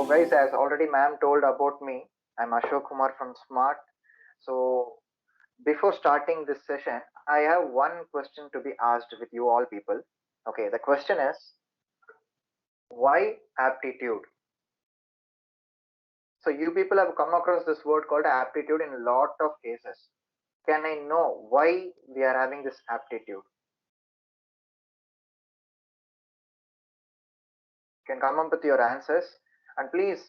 guys, as already ma'am told about me, I'm Ashok Kumar from Smart. So before starting this session, I have one question to be asked with you all people. Okay, the question is, why aptitude? So you people have come across this word called aptitude in a lot of cases. Can I know why we are having this aptitude? You can come up with your answers, and please,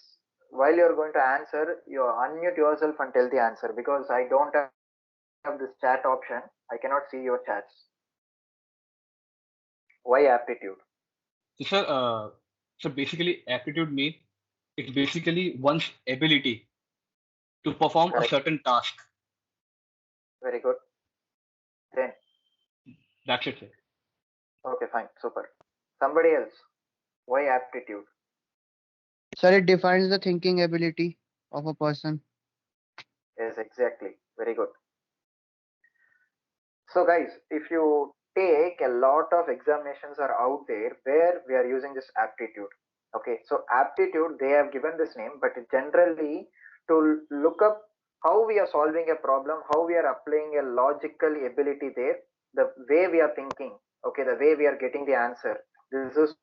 while you're going to answer, you unmute yourself and tell the answer, because I don't have this chat option. I cannot see your chats. Why aptitude? So, so basically, aptitude means it's basically one's ability to perform a Correct. certain task. Very good. Then, That's it, sir. okay, fine. Super. Somebody else. Why aptitude? Sir, it defines the thinking ability of a person. Yes, exactly. Very good. So, guys, if you take a lot of examinations are out there where we are using this aptitude. Okay, so aptitude, they have given this name, but generally to look up how we are solving a problem, how we are applying a logical ability there, the way we are thinking, okay, the way we are getting the answer. This is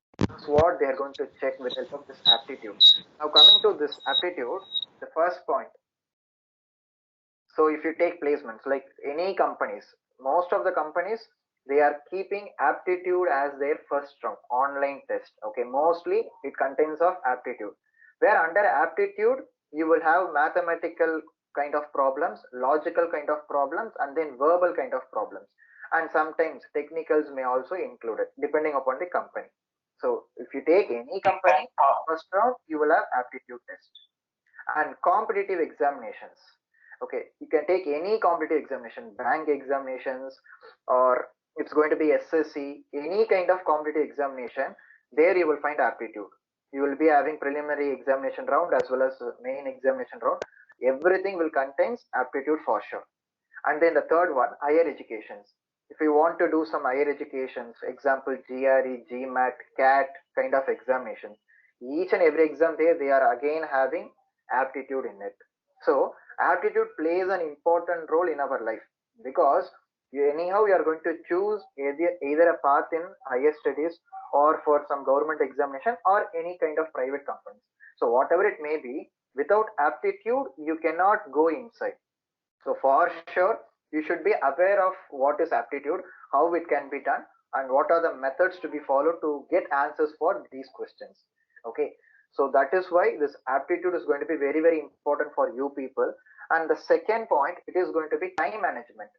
what they are going to check with help of this aptitude. Now, coming to this aptitude, the first point. So if you take placements like any companies, most of the companies, they are keeping aptitude as their first round online test. Okay, mostly it contains of aptitude. Where under aptitude you will have mathematical kind of problems, logical kind of problems, and then verbal kind of problems. And sometimes technicals may also include it, depending upon the company. So if you take any company, first round you will have aptitude test and competitive examinations. Okay, you can take any competitive examination, bank examinations, or it's going to be SSC, any kind of competitive examination. There you will find aptitude. You will be having preliminary examination round as well as main examination round. Everything will contains aptitude for sure. And then the third one, higher educations. If you want to do some higher educations, example GRE, GMAT, CAT kind of examinations, each and every exam there, they are again having aptitude in it. So aptitude plays an important role in our life, because anyhow you are going to choose either a path in higher studies or for some government examination or any kind of private companies. So whatever it may be, without aptitude you cannot go inside. So for sure, you should be aware of what is aptitude, how it can be done, and what are the methods to be followed to get answers for these questions. Okay, so that is why this aptitude is going to be very, very important for you people. And the second point, it is going to be time management.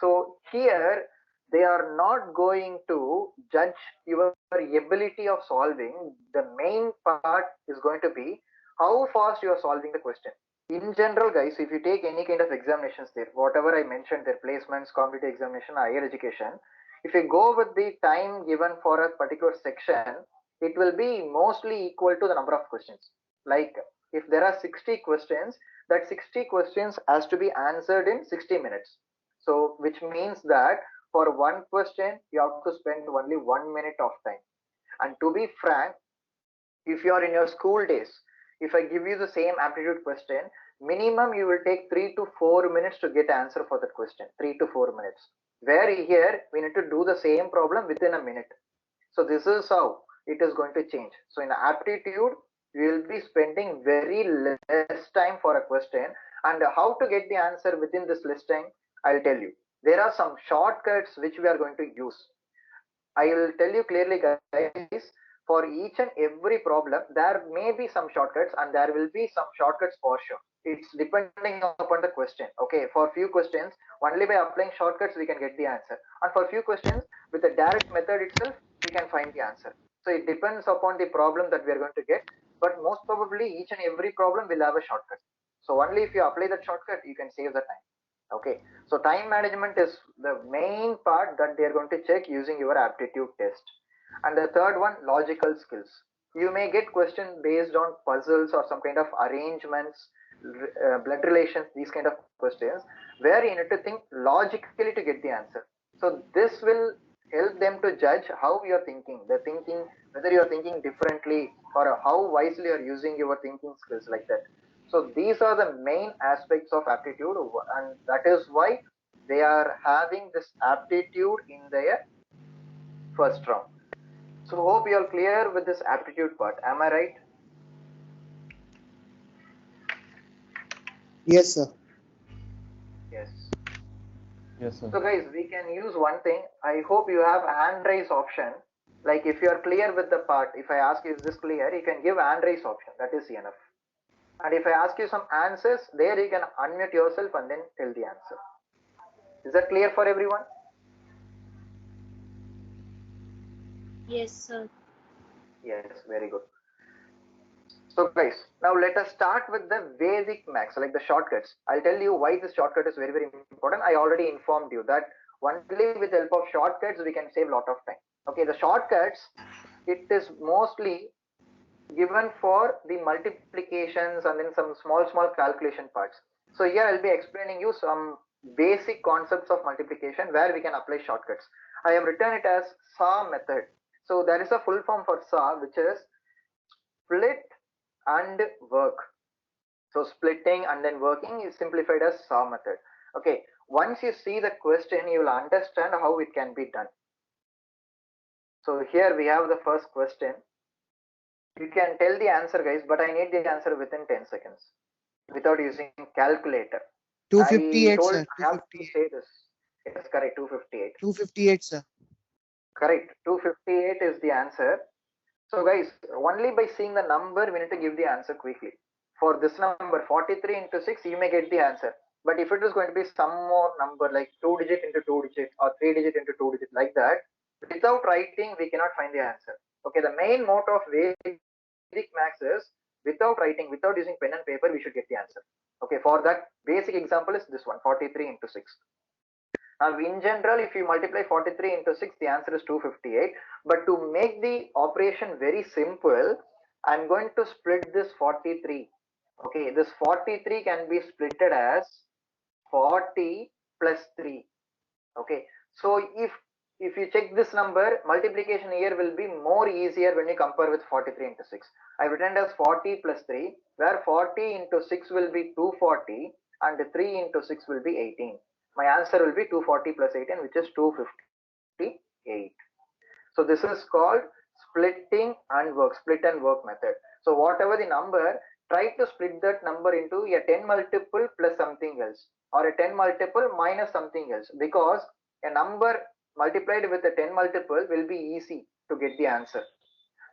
So here they are not going to judge your ability of solving. The main part is going to be how fast you are solving the question. In general, guys, if you take any kind of examinations there, whatever I mentioned, their placements, competitive examination, higher education, if you go with the time given for a particular section, it will be mostly equal to the number of questions. Like if there are 60 questions, that 60 questions has to be answered in 60 minutes. So which means that for one question you have to spend only 1 minute of time. And to be frank, if you are in your school days, if I give you the same aptitude question, minimum you will take 3 to 4 minutes to get answer for that question. 3 to 4 minutes, where here we need to do the same problem within a minute. So this is how it is going to change. So in aptitude we will be spending very less time for a question, and how to get the answer within this less time, I'll tell you. There are some shortcuts which we are going to use. I will tell you clearly, guys, for each and every problem, there may be some shortcuts and there will be some shortcuts for sure. It's depending upon the question. Okay, for few questions, only by applying shortcuts we can get the answer. And for few questions, with the direct method itself, we can find the answer. So it depends upon the problem that we are going to get. But most probably, each and every problem will have a shortcut. So only if you apply that shortcut, you can save the time. Okay, so time management is the main part that they are going to check using your aptitude test. And the third one, logical skills. You may get questions based on puzzles or some kind of arrangements, blood relations, these kind of questions, where you need to think logically to get the answer. So this will help them to judge how you are thinking, the thinking, whether you are thinking differently or how wisely you are using your thinking skills like that. So these are the main aspects of aptitude, and that is why they are having this aptitude in their first round. So hope you are clear with this aptitude part. Am I right? Yes, sir. Yes. Yes, sir. So guys, we can use one thing. I hope you have hand raise option. Like if you are clear with the part, if I ask you is this clear, you can give hand raise option. That is enough. And if I ask you some answers, there you can unmute yourself and then tell the answer. Is that clear for everyone? Yes, sir. Yes, very good. So guys, now let us start with the basic max, like the shortcuts. I'll tell you why this shortcut is very, very important. I already informed you that only with the help of shortcuts, we can save a lot of time. Okay, the shortcuts, it is mostly given for the multiplications and then some small calculation parts. So here I'll be explaining you some basic concepts of multiplication where we can apply shortcuts. I have written it as SAW method. So there is a full form for SAW, which is split and work. So splitting and then working is simplified as SAW method. Okay, once you see the question, you will understand how it can be done. So here we have the first question. You can tell the answer, guys, but I need the answer within 10 seconds without using calculator. I 258, told sir. I have to say this. Yes, correct, 258. 258, sir. Correct, 258 is the answer. So guys, only by seeing the number, we need to give the answer quickly. For this number, 43 into 6, you may get the answer. But if it is going to be some more number, like 2 digit into 2 digit or 3 digit into 2 digit like that, without writing, we cannot find the answer. Okay, the main motto of Vedic max is without writing, without using pen and paper, we should get the answer. Okay, for that basic example is this one, 43 into 6. Now, in general, if you multiply 43 into 6, the answer is 258. But to make the operation very simple, I'm going to split this 43. Okay, this 43 can be splitted as 40 plus 3. Okay, so if you check this number, multiplication here will be more easier when you compare with 43 into 6. I've written as 40 plus 3, where 40 into 6 will be 240 and 3 into 6 will be 18. My answer will be 240 plus 18, which is 258. So this is called splitting and work, split and work method. So whatever the number, try to split that number into a 10 multiple plus something else, or a 10 multiple minus something else, because a number multiplied with a 10 multiple will be easy to get the answer.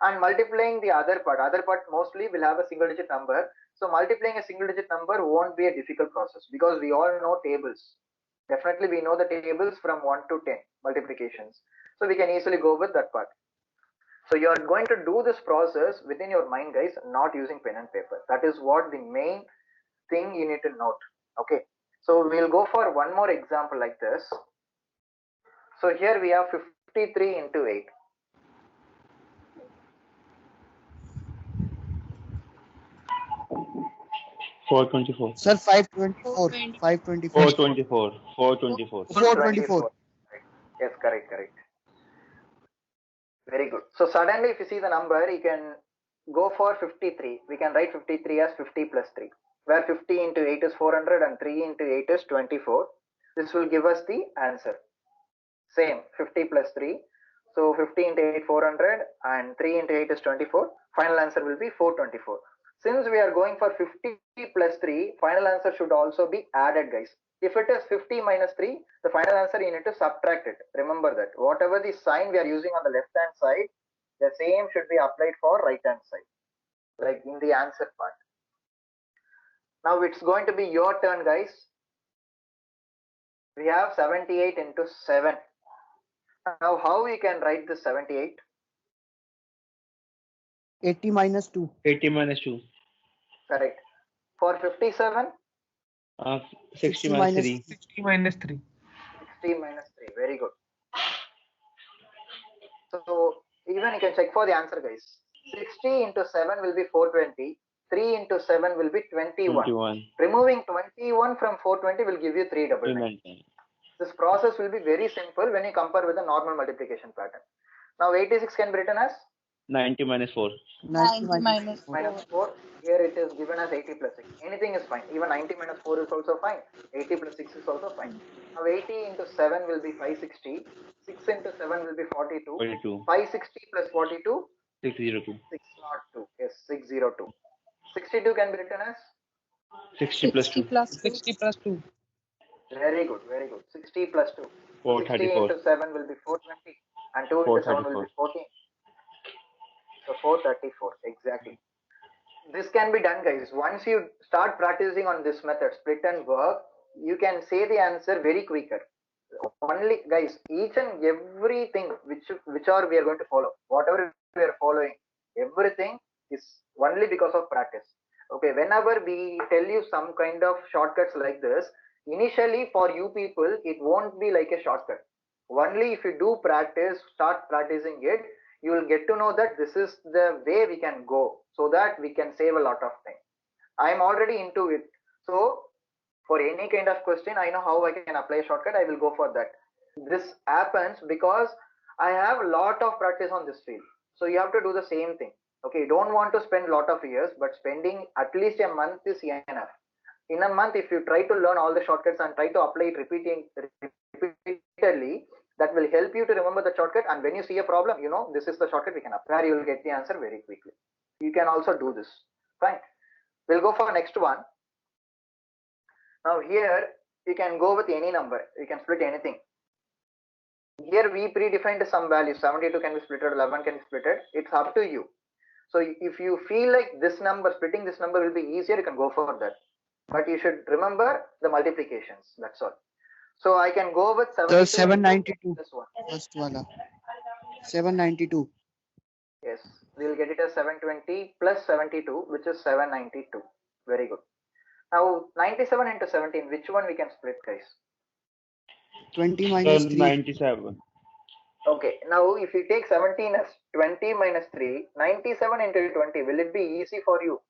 And multiplying the other part mostly will have a single digit number. So multiplying a single digit number won't be a difficult process because we all know tables. Definitely we know the tables from 1 to 10 multiplications. So we can easily go with that part. So you are going to do this process within your mind, guys, not using pen and paper. That is what the main thing you need to note. Okay. So we'll go for one more example like this. So here we have 53 into 8. 424. Sir, 524. 420. 524. 424. 424. 424. Yes, correct. Very good. So suddenly if you see the number, you can go for 53. We can write 53 as 50 plus 3, where 50 into 8 is 400 and 3 into 8 is 24. This will give us the answer. Same, 50 plus 3. So 50 into 8, 400 and 3 into 8 is 24. Final answer will be 424. Since we are going for 50 plus 3, final answer should also be added, guys. If it is 50 minus 3, the final answer you need to subtract it. Remember that. Whatever the sign we are using on the left hand side, the same should be applied for right hand side, like in the answer part. Now it's going to be your turn, guys. We have 78 into 7. Now how we can write this 78? 80 minus 2. 80 minus 2. Correct. For 57? 60 60 minus minus 3. 60 minus 3. 60 minus 3. Very good. So even you can check for the answer, guys. 60 into 7 will be 420. 3 into 7 will be 21. 21. Removing 21 from 420 will give you 399. 399. This process will be very simple when you compare with the normal multiplication pattern. Now 86 can be written as 90 minus 4. 90 90 minus -4. minus 4. 4. Here it is given as 80 plus 6. Anything is fine. Even 90 minus 4 is also fine. 80 plus 6 is also fine. Now 80 into 7 will be 560. 6 into 7 will be 42. 42. 560 plus 42, 602. 602. Yes, 602. 62 can be written as? 60 plus 60 2. plus 2. 60 plus 2. Very good, very good. 60 plus 2. 60 434. into 7 will be 420. And 2 into 7 will be 434. 14. So 434, exactly. This can be done, guys. Once you start practicing on this method, split and work, you can say the answer very quicker. Only, guys, each and everything which are we are going to follow, whatever we are following, everything is only because of practice. Okay, whenever we tell you some kind of shortcuts like this, initially for you people it won't be like a shortcut. Only if you do practice, start practicing it, you will get to know that this is the way we can go, so that we can save a lot of time. I am already into it, so for any kind of question I know how I can apply a shortcut. I will go for that. This happens because I have a lot of practice on this field, so you have to do the same thing. Okay, you don't want to spend a lot of years, but spending at least a month is enough. In a month, if you try to learn all the shortcuts and try to apply it repeatedly, that will help you to remember the shortcut, and when you see a problem, you know this is the shortcut we can apply. You will get the answer very quickly. You can also do this. Fine, we'll go for next one. Now here you can go with any number, you can split anything. Here we predefined some value, 72 can be splitted, 11 can be splitted. It's up to you. So if you feel like this number, splitting this number will be easier, you can go for that. But you should remember the multiplications, that's all. So I can go with 72 The into 792. this one. First wala. 792. Yes, we'll get it as 720 plus 72, which is 792. Very good. Now 97 into 17, which one we can split, guys? 20 minus 3. 97. Okay, now if you take 17 as 20 minus 3, 97 into 20, will it be easy for you?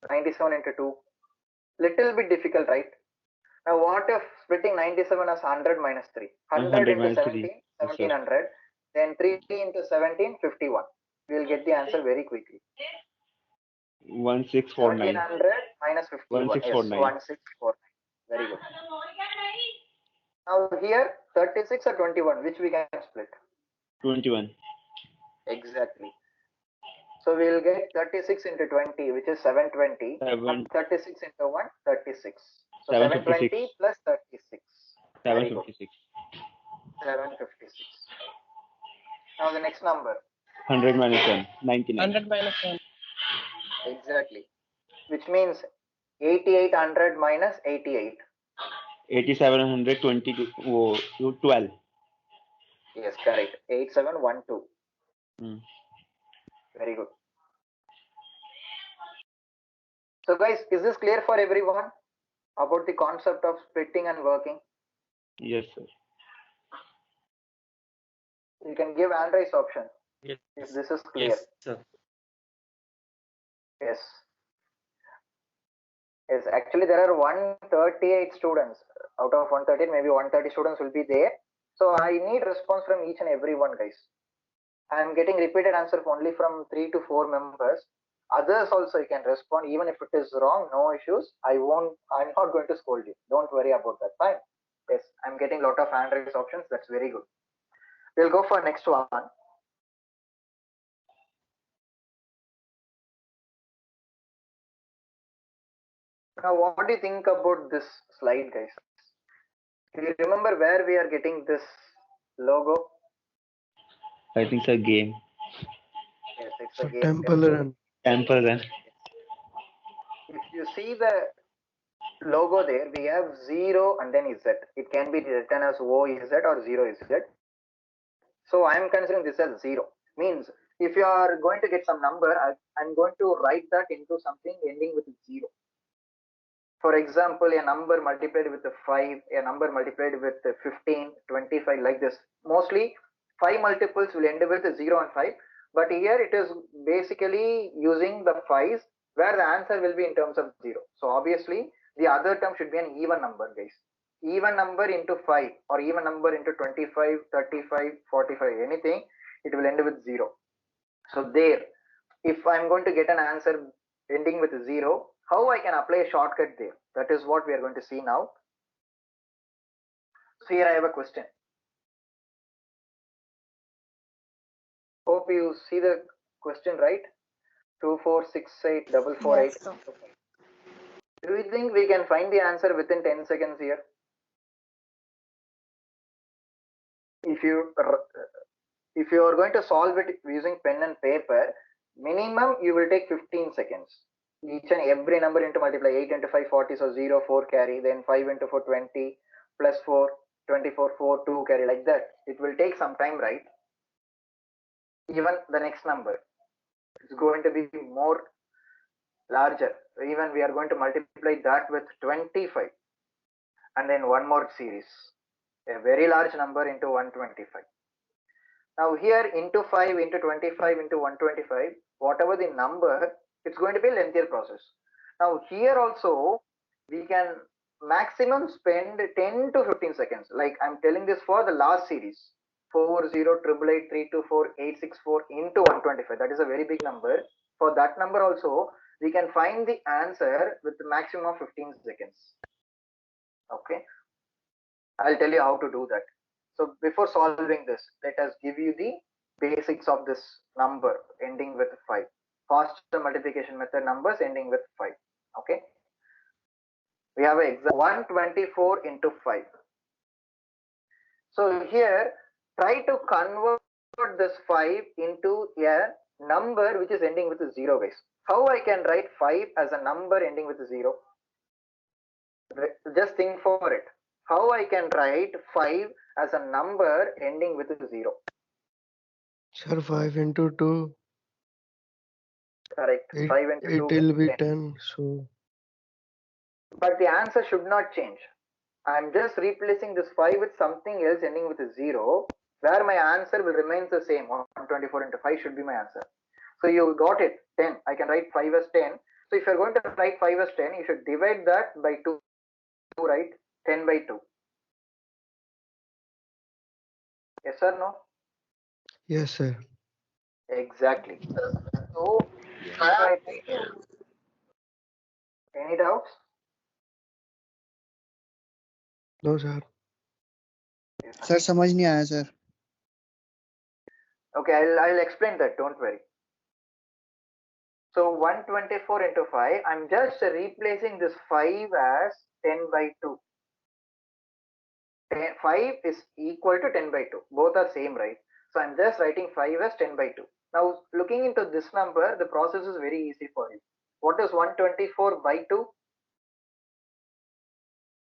97 into 2, little bit difficult, right? Now what if splitting 97 as 100 minus 3? 100 100 into minus 17, 3. Yes, sir. 1700, then 3 into 17, 51. We will get the answer very quickly. 1649. 1700 minus 51, 1649. yes, 1649. Very good. Now here 36 or 21, which we can split? 21. Exactly. So we will get 36 into 20, which is 720. 36 into 1, 36. So 720 plus 36. Very good. 756. 756. Now the next number. 100 minus 1. 99. 100 minus 1. Exactly. Which means 8800 minus 88. 8722. 12. Yes, correct. 8712. Very good. So guys, is this clear for everyone about the concept of splitting and working? Yes, sir. You can give hand raise option Yes. if this is clear. Yes, sir. Yes. Yes, actually there are 138 students. Out of 138, maybe 130 students will be there. So I need response from each and every one, guys. I am getting repeated answer only from 3 to 4 members. Others also you can respond, even if it is wrong, no issues. I'm not going to scold you. Don't worry about that. Fine. Yes, I'm getting a lot of hand raise options. That's very good. We'll go for next one. Now, what do you think about this slide, guys? Do you remember where we are getting this logo? I think it's a game. Yes, it's a game. Temple Run. Temple Run. If you see the logo there, we have 0 and then Z. It can be written as OZ or 0Z. So I am considering this as 0. Means if you are going to get some number, I'm going to write that into something ending with 0. For example, a number multiplied with 5, a number multiplied with 15, 25, like this. Mostly 5 multiples will end with 0 and 5. But here it is basically using the 5s where the answer will be in terms of 0. So obviously the other term should be an even number, guys. Even number into 5 or even number into 25, 35, 45, anything, it will end with 0. So there, if I'm going to get an answer ending with 0, how I can apply a shortcut there? That is what we are going to see now. So here I have a question. Hope you see the question, right? 2468448. Yes, sir. Do you think we can find the answer within 10 seconds here? If you are going to solve it using pen and paper, minimum you will take 15 seconds. Each and every number into multiply. 8 into 5 40, so 0 4 carry, then 5 into 4 20, plus 4 24 4 2 carry, like that. It will take some time, right? Even the next number is going to be more larger. Even we are going to multiply that with 25, and then one more series, a very large number into 125. Now here into 5 into 25 into 125, whatever the number, it's going to be a lengthier process. Now here also we can maximum spend 10 to 15 seconds. Like I'm telling this for the last series, 40888324 into 125. That is a very big number. For that number also, we can find the answer with the maximum of 15 seconds. Okay, I'll tell you how to do that. So before solving this, let us give you the basics of this number ending with 5. Faster multiplication method numbers ending with 5. Okay. We have an example 124 into 5. So here, try to convert this 5 into a number which is ending with 0, guys. How I can write 5 as a number ending with 0? Just think for it. How I can write 5 as a number ending with 0? Sir, 5 into 2, Correct. 5 into 2 it will be 10. 10. So, But the answer should not change. I'm just replacing this 5 with something else ending with 0, where my answer will remain the same. 124 into 5 should be my answer. So you got it, 10. I can write 5 as 10. So if you're going to write 5 as 10, you should divide that by 2, right? 10 by 2. Yes or no? yes, sir. Exactly. So if I take any doubts? No, sir. Sir समझ नहीं आया sir. Okay, I'll explain that, don't worry. So 124 into 5, I'm just replacing this 5 as 10 by 2. 5 is equal to 10 by 2. Both are same, right? So I'm just writing 5 as 10 by 2. Now looking into this number, the process is very easy for you. What is 124 by 2?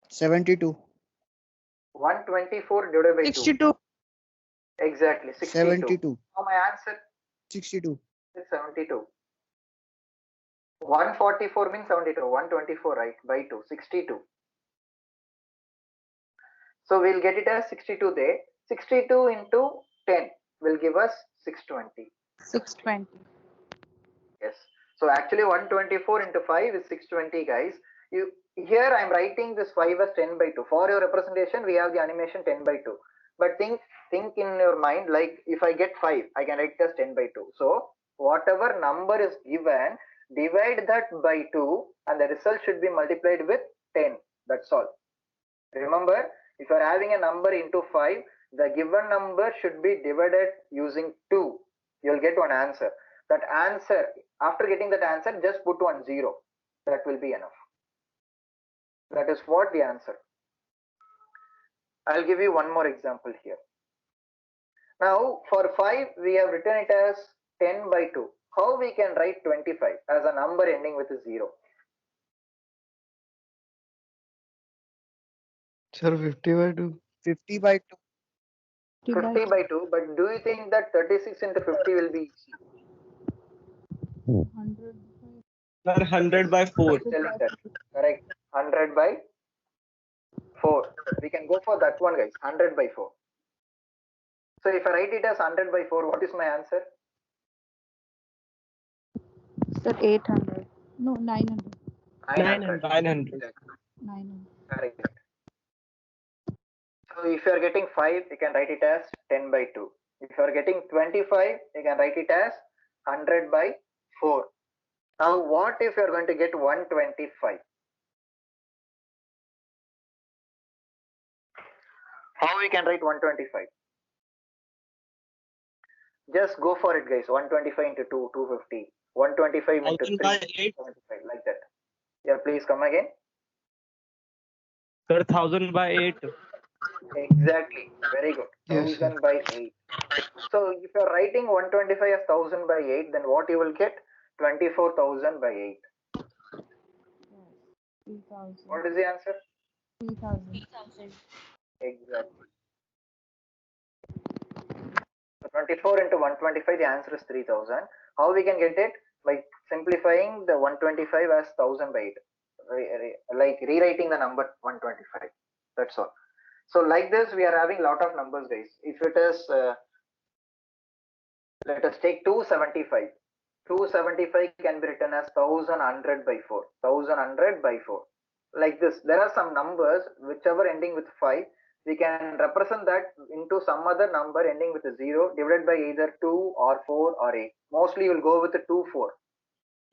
72. 124 divided by 2. 62. Exactly, 62. 72. Now my answer 62. is 72. 144 means 72. 124, right? By 2, 62. So we'll get it as 62 there. 62 into 10 will give us 620. 620. Yes. So actually 124 into 5 is 620, guys. Here I'm writing this 5 as 10 by 2. For your representation, we have the animation 10 by 2. But think in your mind, like if I get 5, I can write it as 10 by 2. So whatever number is given, divide that by 2 and the result should be multiplied with 10. That's all. Remember, if you are having a number into 5, the given number should be divided using 2. You'll get one answer. That answer, after getting that answer, just put 0. That will be enough. That is what the answer. I'll give you one more example here. Now, for 5, we have written it as 10 by 2. How we can write 25 as a number ending with 0? Sir, 50 by 2. 50 by 2. 50 by 2, but do you think that 36 into 50 will be easy? 100. Sir, 100 by 4. Telling that. Correct. 100 by 4. We can go for that one, guys. 100 by 4. So if I write it as 100 by 4, what is my answer? Sir, 800. No, 900. 900. 900. 900. Correct. So if you are getting 5, you can write it as 10 by 2. If you are getting 25, you can write it as 100 by 4. Now what if you are going to get 125? How we can write 125? Just go for it, guys. 125 into 2, 250. 125 into 1000 3, by 8. 75, like that. Yeah, please come again. Sir, 1000 by 8. Exactly. Very good. Yes, sir. 1000 by 8. So if you are writing 125 as 1000 by 8, then what you will get? 24,000 by 8. Yes. 3,000. What is the answer? 3,000. Exactly. So 24 into 125, the answer is 3000. How we can get it? By simplifying the 125 as 1000 by 8. Like rewriting the number 125. That's all. So like this, we are having lot of numbers, guys. If it is, let us take 275. 275 can be written as 1100 by 4. 1100 by 4. Like this, there are some numbers whichever ending with 5. We can represent that into some other number ending with a 0 divided by either 2 or 4 or 8. Mostly you will go with the 2, 4.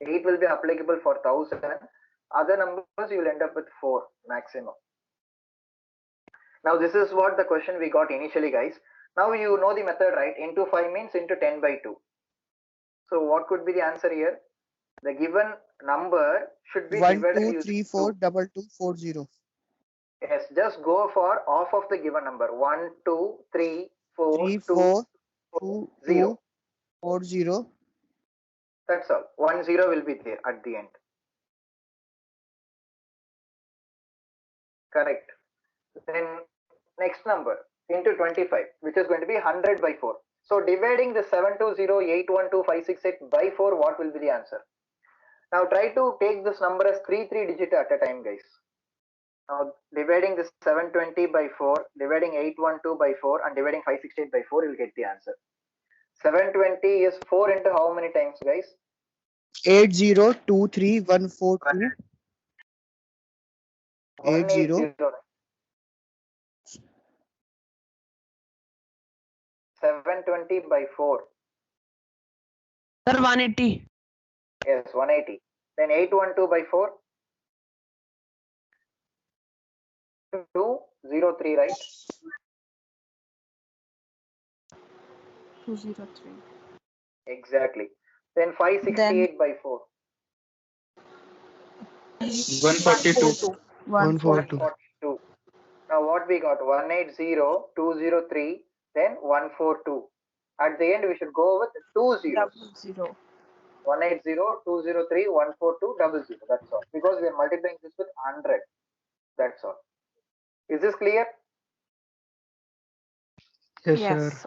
8 will be applicable for 1000. Other numbers you will end up with 4 maximum. Now this is what the question we got initially, guys. Now you know the method, right? Into 5 means into 10 by 2. So what could be the answer here? The given number should be 1, divided 2, using 3, 4, 2, 2, 4, 0. Yes, just go for half of the given number. 1, 2, 3, 4, 3, 2, 4, 4, 2, 0. 2, 4, 0. That's all. 1 0 will be there at the end. Correct. Then next number into 25, which is going to be 100 by 4. So dividing the 720812568 by 4, what will be the answer? Now try to take this number as 3 digit at a time, guys. Now dividing this 720 by 4, dividing 812 by 4, and dividing 568 by 4, you'll get the answer. 720 is 4 into how many times, guys? 8023142. 180. 720 by 4. Sir, 180. Yes, 180. Then 812 by 4. 203, right? 203. Exactly. Then 568 by 4. 142. 142. 142. 142. Now what we got? 180, 203, then 142. At the end, we should go with 2 zeros. 00. 180, 203, 142, 00. That's all. Because we are multiplying this with 100. That's all. Is this clear? Yes, sir. Yes.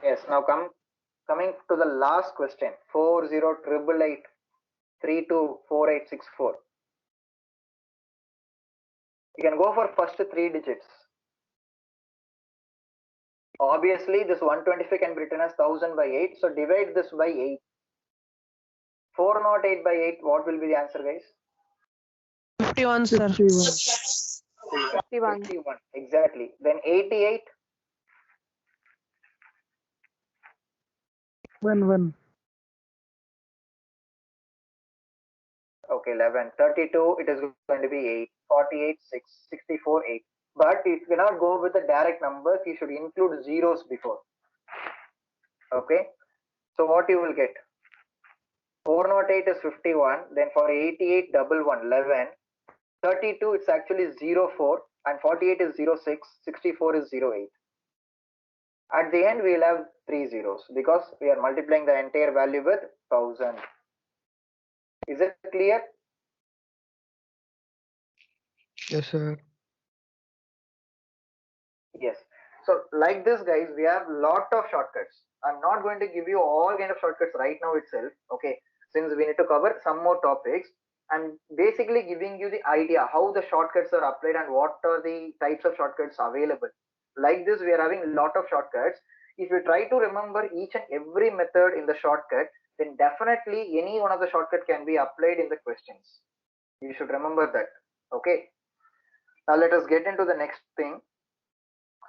Yes. Now coming to the last question. 408888324864. You can go for first 3 digits. Obviously, this 125 can be written as 1000 by 8. So divide this by 8. 408 by 8. What will be the answer, guys? 51, sir. 51. 51. 51. Exactly. Then 88. 1. Okay, 11. 32. It is going to be 8. 48. 6. 64. 8. But if you cannot go with the direct numbers, you should include zeros before. Okay. So what you will get? 408 is 51. Then for 88, 11. 32, it's actually 04. And 48 is 06. 64 is 08. At the end, we will have 3 zeros because we are multiplying the entire value with 1000. Is it clear? Yes, sir. Yes. So like this, guys, we have lot of shortcuts. I'm not going to give you all kind of shortcuts right now itself. Okay. Since we need to cover some more topics, I'm basically giving you the idea how the shortcuts are applied and what are the types of shortcuts available. Like this, we are having a lot of shortcuts. If you try to remember each and every method in the shortcut, then definitely any one of the shortcut can be applied in the questions. You should remember that. Okay. Now let us get into the next thing.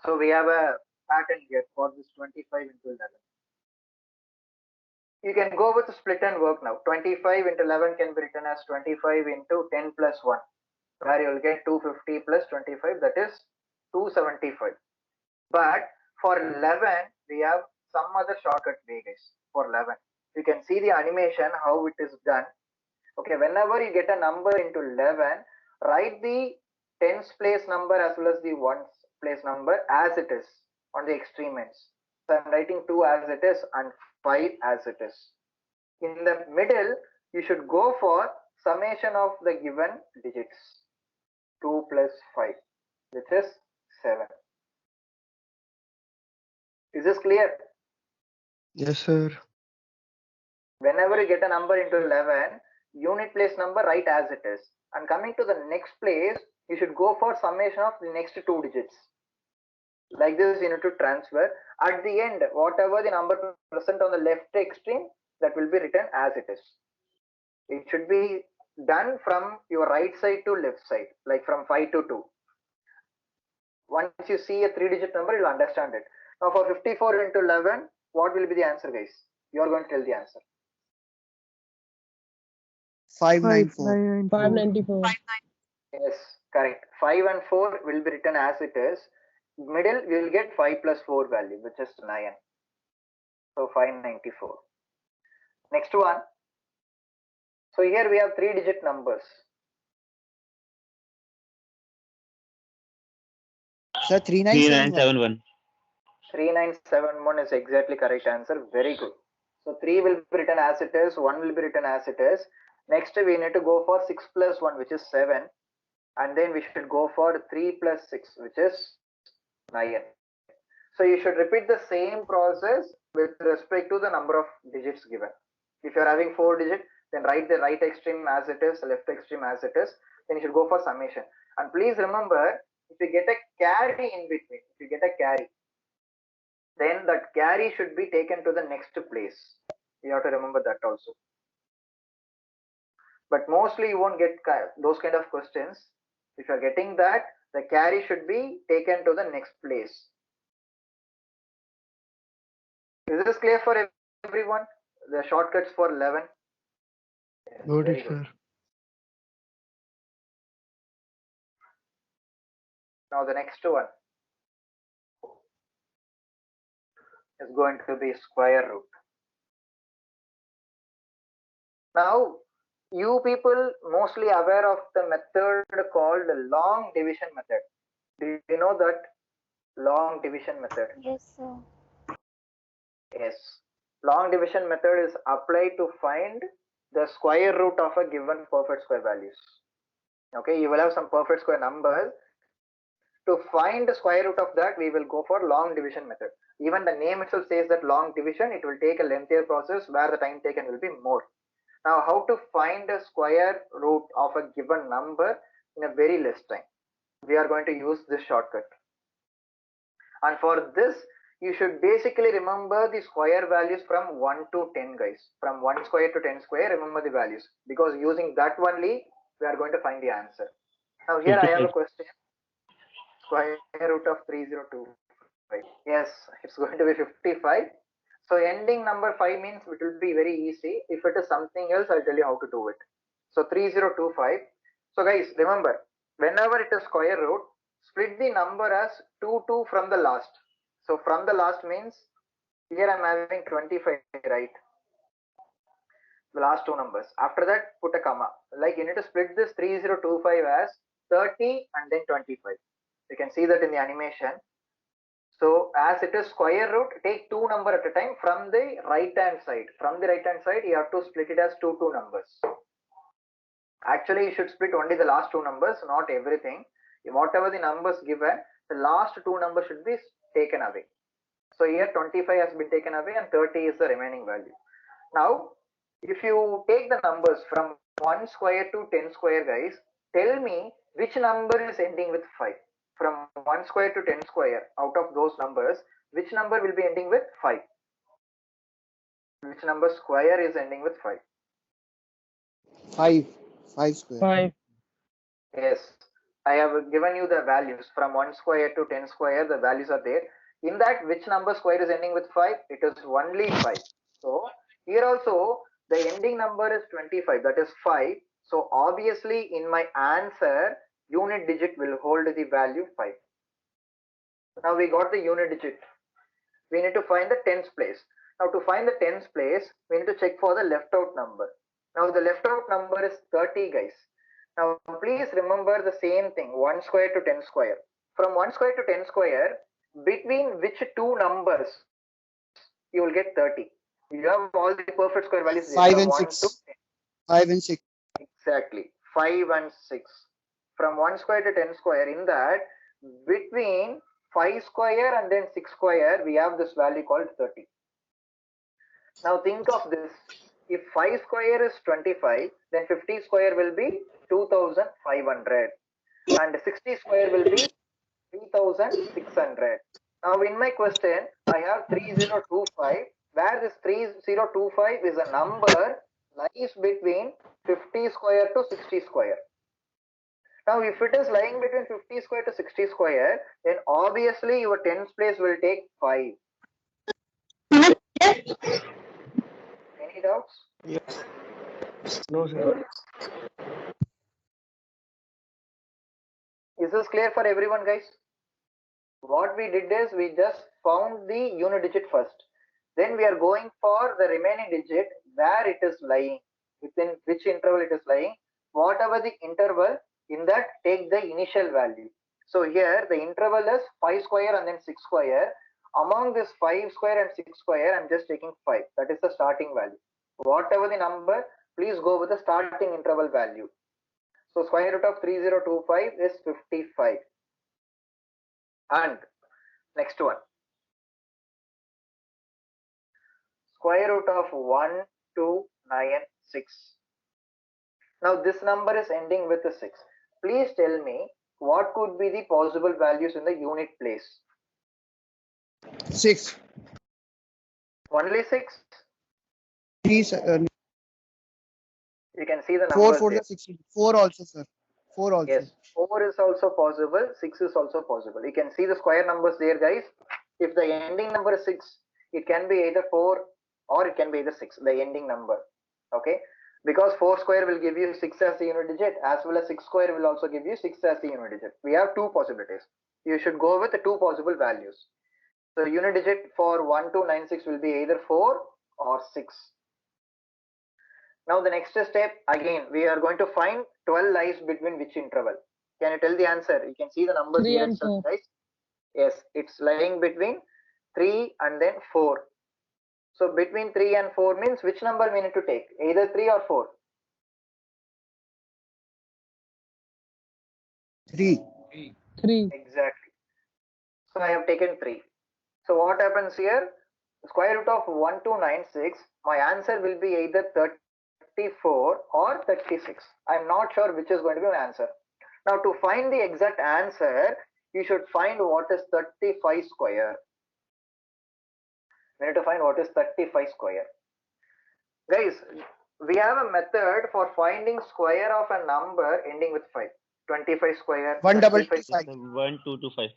So we have a pattern here for this 25 into 11. You can go with split and work now. 25 into 11 can be written as 25 into 10 plus 1, where you will get 250 plus 25, that is 275. But for 11, we have some other shortcut way, guys. For 11, you can see the animation how it is done. Okay, whenever you get a number into 11, write the tens place number as well as the ones place number as it is on the extreme ends. So I'm writing 2 as it is and 5 as it is. In the middle, you should go for summation of the given digits. 2 plus 5, which is 7. Is this clear? Yes, sir. Whenever you get a number into 11, unit place number write as it is. And coming to the next place, you should go for summation of the next 2 digits. Like this, you need to transfer. At the end, whatever the number present on the left extreme, that will be written as it is. It should be done from your right side to left side, like from 5 to 2. Once you see a 3-digit number, you'll understand it. Now for 54 into 11, what will be the answer, guys? You are going to tell the answer. 594. 594. Yes, correct. 5 and 4 will be written as it is. Middle, we will get 5 plus 4 value, which is 9. So 594. Next one. So here we have 3-digit numbers. Sir, 3971. 3971 is exactly correct answer. Very good. So 3 will be written as it is, 1 will be written as it is. Next we need to go for 6 plus 1, which is 7. And then we should go for 3 plus 6, which is 9. So you should repeat the same process with respect to the number of digits given. If you're having 4 digits, then write the right extreme as it is, left extreme as it is. Then you should go for summation. And please remember, if you get a carry in between, if you get a carry, then that carry should be taken to the next place. You have to remember that also. But mostly you won't get those kind of questions. If you're getting that, the carry should be taken to the next place. Is this clear for everyone? The shortcuts for 11? Yes, Got very it, good. sir. Now the next one is going to be square root. Now, you people mostly aware of the method called long division method. Do you know that long division method? Yes, sir. Yes. Long division method is applied to find the square root of a given perfect square values. Okay, you will have some perfect square numbers. To find the square root of that, we will go for long division method. Even the name itself says that long division, it will take a lengthier process where the time taken will be more. Now, how to find a square root of a given number in a very less time? We are going to use this shortcut. And for this, you should basically remember the square values from 1 to 10, guys. From 1 square to 10 square, remember the values. Because using that only, we are going to find the answer. Now, here I have a question. Square root of 3025. Yes, it's going to be 55. So ending number 5 means it will be very easy. If it is something else, I'll tell you how to do it. So 3025. So guys, remember, whenever it is square root, split the number as 2 from the last. So from the last means, here I'm having 25, right? The last 2 numbers. After that, put a comma. Like you need to split this 3025 as 30 and then 25. You can see that in the animation. So as it is square root, take 2 number at a time from the right hand side. From the right hand side, you have to split it as 2 numbers. Actually, you should split only the last 2 numbers, not everything. Whatever the numbers given, the last 2 numbers should be taken away. So here 25 has been taken away and 30 is the remaining value. Now, if you take the numbers from 1 square to 10 square, guys, tell me which number is ending with 5. From 1 square to 10 square, out of those numbers, which number will be ending with 5? Which number square is ending with 5? 5. 5 square. 5. Yes, I have given you the values from 1 square to 10 square, the values are there. In that, which number square is ending with 5? It is only 5. So Here also the ending number is 25, that is 5. So obviously in my answer, unit digit will hold the value 5. Now we got the unit digit. We need to find the tens place. Now to find the tens place, we need to check for the left out number. Now the left out number is 30, guys. Now please remember the same thing, 1 square to 10 square. From 1 square to 10 square, between which two numbers you will get 30. You have all the perfect square values there, 5 from and 1 to 6. 5 and 6. exactly 5 and 6. From 1 square to 10 square, in that between 5 square and then 6 square, we have this value called 30. Now think of this. If 5 square is 25, then 50 square will be 2500 and 60 square will be 3600. Now in my question, I have 3025, where this 3025 is a number lies between 50 square to 60 square. Now if it is lying between 50 square to 60 square, then obviously your tens place will take 5. Any doubts? Yes. No, sir. Is this clear for everyone, guys? What we did is we just found the unit digit first. Then we are going for the remaining digit where it is lying, within which interval it is lying. Whatever the interval, in that take the initial value. So here the interval is 5 square and then 6 square. Among this 5 square and 6 square, I'm just taking 5. That is the starting value. Whatever the number, please go with the starting interval value. So square root of 3025 is 55. And next one, square root of 1296. Now this number is ending with a 6. Please tell me what could be the possible values in the unit place. 6. Only 6? 3. You can see the 4 numbers for there. the 16. 4 also, sir. 4 also. Yes, 4 is also possible, 6 is also possible. You can see the square numbers there, guys. If the ending number is 6, it can be either 4 or it can be either 6, the ending number. Okay, because 4 square will give you 6 as the unit digit, as well as 6 square will also give you 6 as the unit digit. We have two possibilities. You should go with the two possible values. So unit digit for 1296 will be either 4 or 6. Now the next step, again we are going to find 12 lies between which interval. Can you tell the answer? You can see the numbers 3 here and itself, 4. guys. Yes, it's lying between 3 and then 4. So between 3 and 4 means which number we need to take? Either 3 or 4. 3. 3. Exactly. So I have taken 3. So what happens here? Square root of 1296, my answer will be either 34 or 36. I'm not sure which is going to be my answer. Now to find the exact answer, you should find what is 35 square. We need to find what is 35 square. Guys, we have a method for finding square of a number ending with 5. 25 square. 1225. 1225.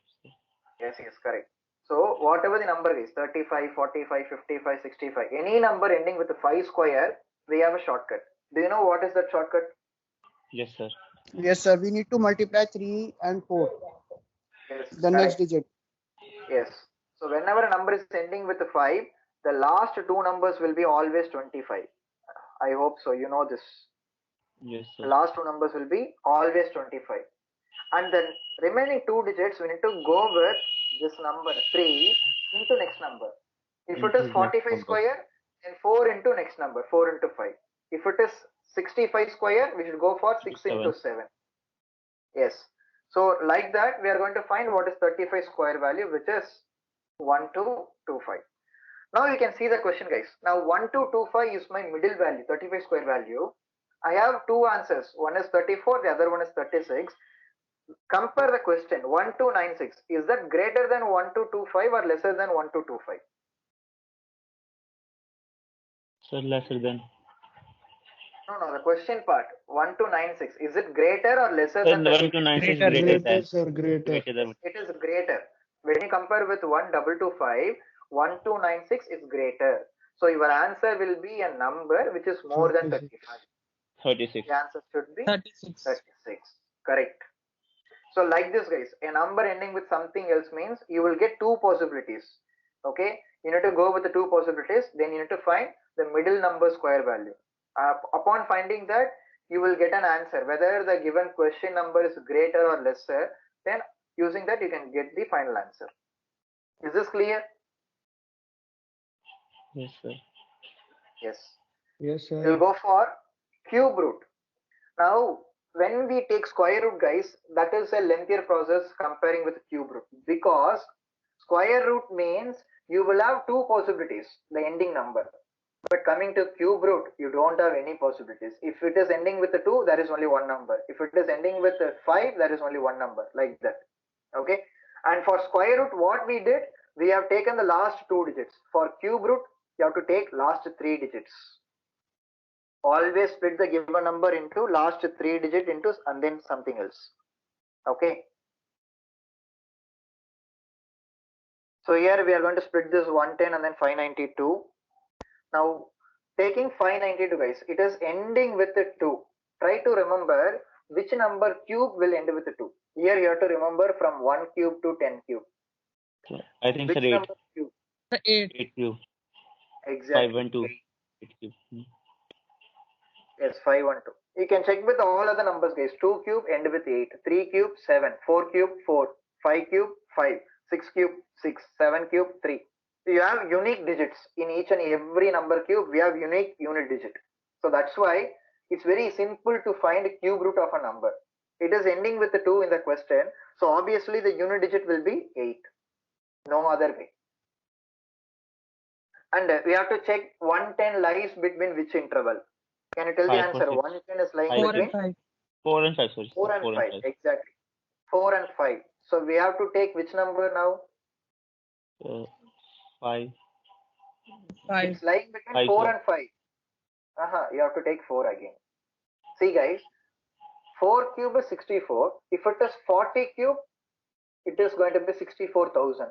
Yes, correct. So whatever the number is, 35, 45, 55, 65, any number ending with a 5 square, we have a shortcut. Do you know what is that shortcut? Yes, sir. Yes, sir. We need to multiply 3 and 4. Yes, The next correct. digit. Yes. So whenever a number is ending with a 5, the last two numbers will be always 25. I hope so. You know this. Yes, The sir. last two numbers will be always 25. And then remaining two digits, we need to go with this number 3 into next number. If it is Into next 45 number. square, then 4 into next number, 4 into 5. If it is 65 square, we should go for 6 into 7. Yes. So like that, we are going to find what is 35 square value, which is 1225. Now you can see the question, guys. Now 1225 is my middle value, 35 square value. I have two answers. One is 34, the other one is 36. Compare the question. 1296, is that greater than 1225 or lesser than 1225? Sir, lesser than. No, the question part. 1296, is it greater or lesser Sir, than 36? 1296 Greater, greater than. sir. Greater. Greater than. It is greater. When you compare with 1225, 1296 is greater. So your answer will be a number which is more than 36. 35. 36. The answer should be 36. 36. Correct. So like this, guys, a number ending with something else means you will get two possibilities. Okay, you need to go with the two possibilities, then you need to find the middle number square value. Upon finding that, you will get an answer whether the given question number is greater or lesser. Then using that you can get the final answer. Is this clear? Yes, sir. Yes. Yes, We'll sir. go for cube root. Now, when we take square root, guys, that is a lengthier process comparing with cube root, because square root means you will have two possibilities, the ending number. But coming to cube root, you don't have any possibilities. If it is ending with a 2, there is only one number. If it is ending with a 5, there is only one number, like that. Okay. And for square root, what we did, we have taken the last two digits. For cube root, you have to take last three digits. Always split the given number into last three digit into and then something else. Okay. So here we are going to split this 110 and then 592. Now taking 592, guys, it is ending with a 2. Try to remember which number cube will end with a 2. Here you have to remember from 1 cube to 10 cube. I think, Which sir, 8. number cube? The 8. 8 cube. Exactly. 512. 8 cube. Yes, 512. You can check with all other numbers, guys. 2 cube end with 8, 3 cube 7, 4 cube 4, 5 cube 5, 6 cube 6, 7 cube 3. So you have unique digits in each and every number cube. We have unique unit digit. So that's why it's very simple to find a cube root of a number. It is ending with the 2 in the question. So obviously the unit digit will be 8. No other way. And we have to check 110 lies between which interval. Can you tell the 5 answer? 6. 110 is lying 4 between and 5. 4 and 5, sorry. 4 and 4 5. and 5. Exactly. 4 and 5. So we have to take which number now? 5. 5. It's lying between 5, 4 sir. and 5. You have to take 4 again. See, guys, 4 cube is 64. If it is 40 cube, it is going to be 64,000.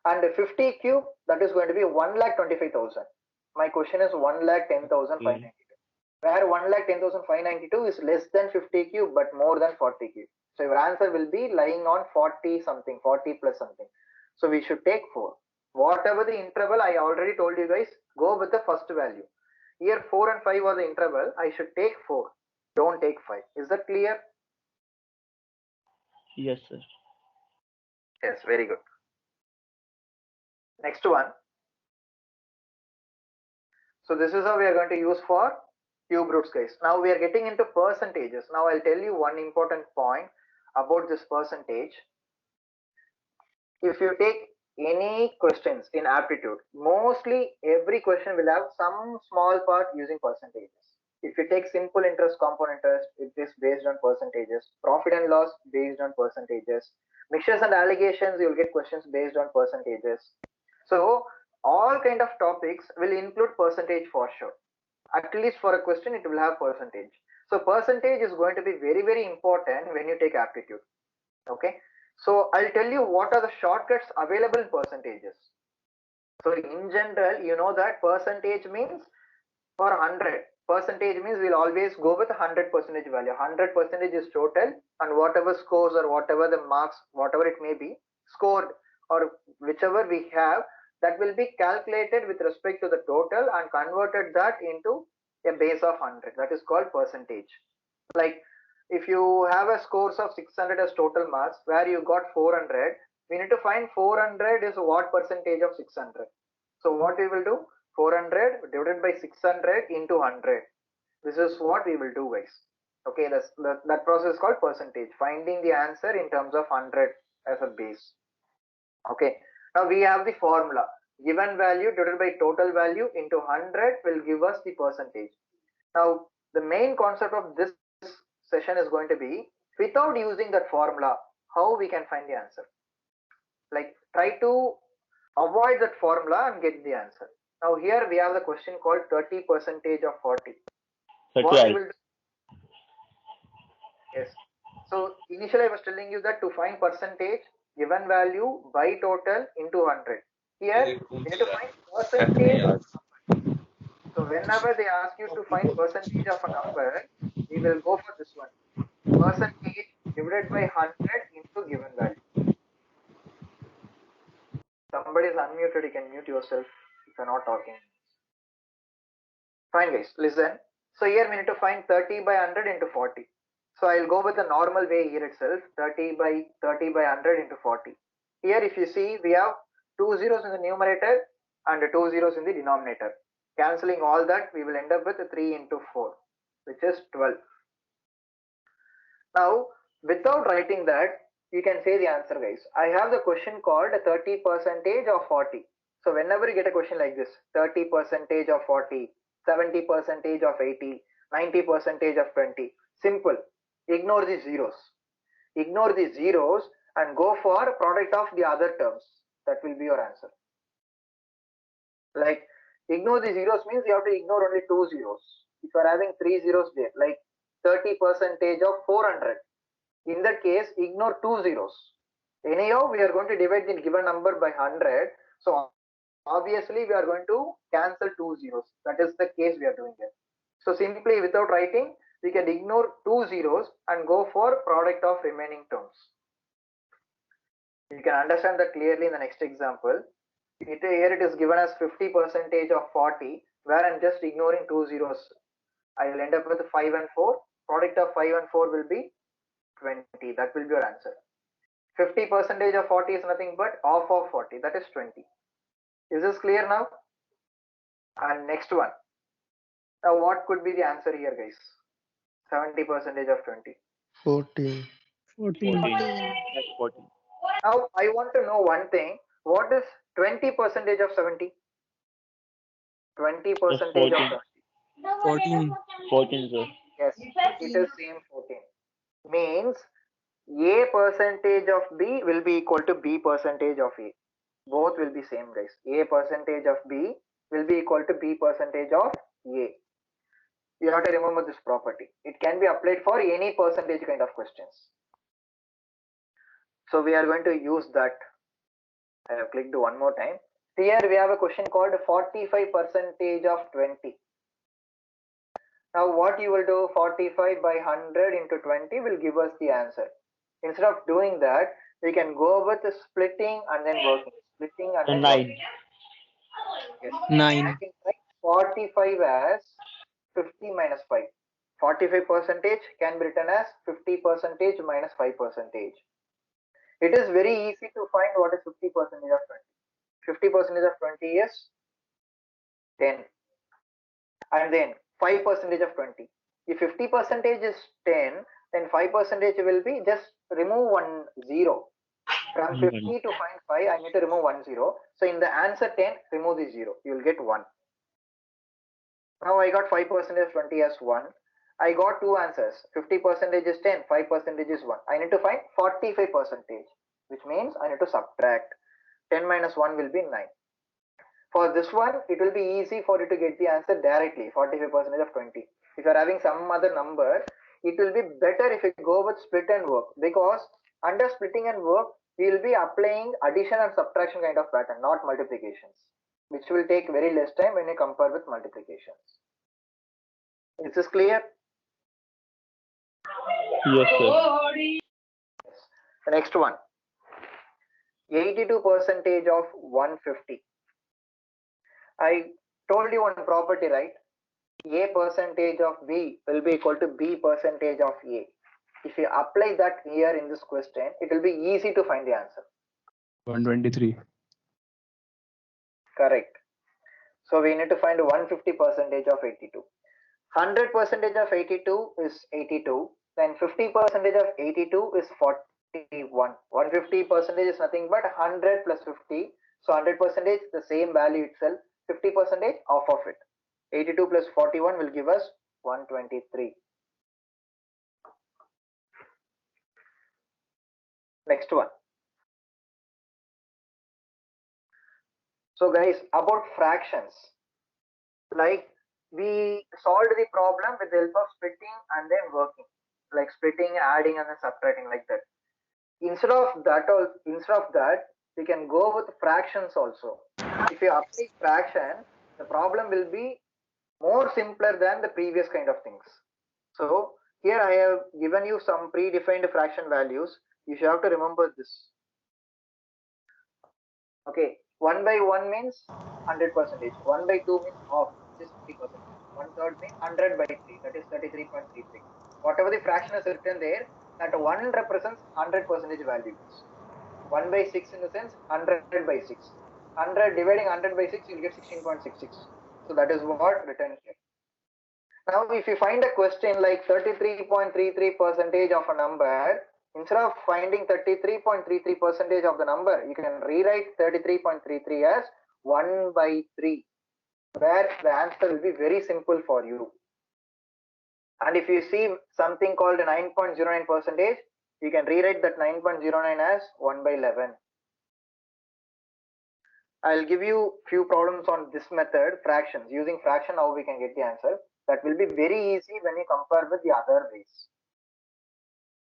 And 50 cube, that is going to be 1,25,000. My question is 1,10,592. Where 1,10,592 is less than 50 cube but more than 40 cube. So your answer will be lying on 40 something, 40 plus something. So we should take 4. Whatever the interval, I already told you guys, go with the first value. Here 4 and 5 was the interval. I should take 4. Don't take 5. Is that clear? Yes, sir. Yes, very good. Next one. So this is how we are going to use for cube roots, guys. Now we are getting into percentages. Now I'll tell you one important point about this percentage. If you take any questions in aptitude, mostly every question will have some small part using percentages. If you take simple interest, compound interest, it is based on percentages. Profit and loss based on percentages. Mixtures and allegations, you'll get questions based on percentages. So all kind of topics will include percentage for sure. At least for a question, it will have percentage. So percentage is going to be very, very important when you take aptitude. Okay. So I'll tell you what are the shortcuts available in percentages. So in general, you know that percentage means for 100. Percentage means we'll always go with 100% value. 100% is total, and whatever scores or whatever the marks, whatever it may be, scored or whichever we have, that will be calculated with respect to the total and converted that into a base of 100. That is called percentage. Like if you have a scores of 600 as total marks where you got 400, we need to find 400 is what percentage of 600. So what we will do? 400 divided by 600 into 100. This is what we will do, guys. Okay, that process is called percentage, finding the answer in terms of 100 as a base. Okay, now we have the formula. Given value divided by total value into 100 will give us the percentage. Now the main concept of this session is going to be, without using that formula, how we can find the answer. Like try to avoid that formula and get the answer. Now here we have the question called 30% of 40. 30 What we I. will do? Yes. So initially I was telling you that to find percentage, given value by total into 100. Here we need to find percentage. whenever they ask you to find percentage of a number, we will go for this one. Percentage divided by 100 into given value. Somebody is unmuted, you can mute yourself if you're not talking. Fine guys, listen. So here we need to find 30 by 100 into 40. So I'll go with the normal way here itself, 30 by 100 into 40. Here if you see, we have 2 zeros in the numerator and 2 zeros in the denominator. Cancelling all that, we will end up with 3 into 4, which is 12. Now, without writing that, you can say the answer guys. I have the question called 30% of 40. So whenever you get a question like this, 30% of 40, 70% of 80, 90% of 20, simple. Ignore the zeros. Ignore the zeros and go for product of the other terms. That will be your answer. Like ignore the zeros means you have to ignore only 2 zeros. If you are having 3 zeros there, like 30% of 400. In that case, ignore 2 zeros. Anyhow, we are going to divide the given number by 100. So obviously, we are going to cancel 2 zeros. That is the case we are doing here. So simply without writing, we can ignore 2 zeros and go for product of remaining terms. You can understand that clearly in the next example. Here it is given as 50% of 40, where I'm just ignoring 2 zeros. I will end up with 5 and 4. Product of 5 and 4 will be 20. That will be your answer. 50% of 40 is nothing but half of 40. That is 20. Is this clear now? And next one. Now what could be the answer here guys? 70% of 20. 14. 14. 14. That's 14. Now I want to know one thing. What is 20% of 70? 20% of 14. 70. 14. 14, sir. Yes, it is same 14. Means A percentage of B will be equal to B percentage of A. Both will be same guys. A percentage of B will be equal to B percentage of A. You have to remember this property. It can be applied for any percentage kind of questions. So we are going to use that. I have clicked one more time. Here we have a question called 45% of 20. Now what you will do, 45 by 100 into 20 will give us the answer. Instead of doing that, we can go with splitting and then working. Splitting and then 9. working. Yes. 9. I can write 45 as 50 minus 5. 45% can be written as 50% minus 5%. It is very easy to find what is 50% of 20. 50% of 20 is 10. And then 5% of 20. If 50% is 10, then 5% will be just remove 1 0. From 50 to find 5, I need to remove 1 0. So in the answer 10, remove the 0. You will get 1. Now I got 5% of 20 as 1. I got two answers. 50% is 10, 5% is 1. I need to find 45%, which means I need to subtract. 10 minus 1 will be 9. For this one, it will be easy for you to get the answer directly, 45% of 20. If you are having some other number, it will be better if you go with split and work, because under splitting and work, we will be applying addition and subtraction kind of pattern, not multiplications, which will take very less time when you compare with multiplications. Is this clear? Yes, sir. Yes. The next one, 82% of 150. I told you one property, right? A percentage of B will be equal to B percentage of A. If you apply that here in this question, it will be easy to find the answer. 123. Correct. So we need to find 150% of 82. 100% of 82 is 82. Then 50% of 82 is 41. 150% is nothing but 100 plus 50. So 100% the same value itself. 50% off of it. 82 plus 41 will give us 123. Next one. So guys, about fractions, like we solved the problem with the help of splitting and then working, like splitting, adding, and then subtracting, like that. Instead of that, we can go with fractions also. If you apply fraction, the problem will be more simpler than the previous kind of things. So here I have given you some predefined fraction values. You should have to remember this. Okay, 1 by 1 means 100%. 1 by 2 means half, which is 50%. 1/3 means 100 by 3, that is 33.33. Whatever the fraction is written there, that 1 represents 100% values. 1 by 6 in the sense 100 by 6. 100 dividing 100 by 6, you will get 16.66. So that is what written here. Now, if you find a question like 33.33% of a number, instead of finding 33.33% of the number, you can rewrite 33.33 as 1 by 3, where the answer will be very simple for you. And if you see something called 9.09%, you can rewrite that 9.09 as 1 by 11. I'll give you few problems on this method, fractions. Using fraction, how we can get the answer. That will be very easy when you compare with the other ways.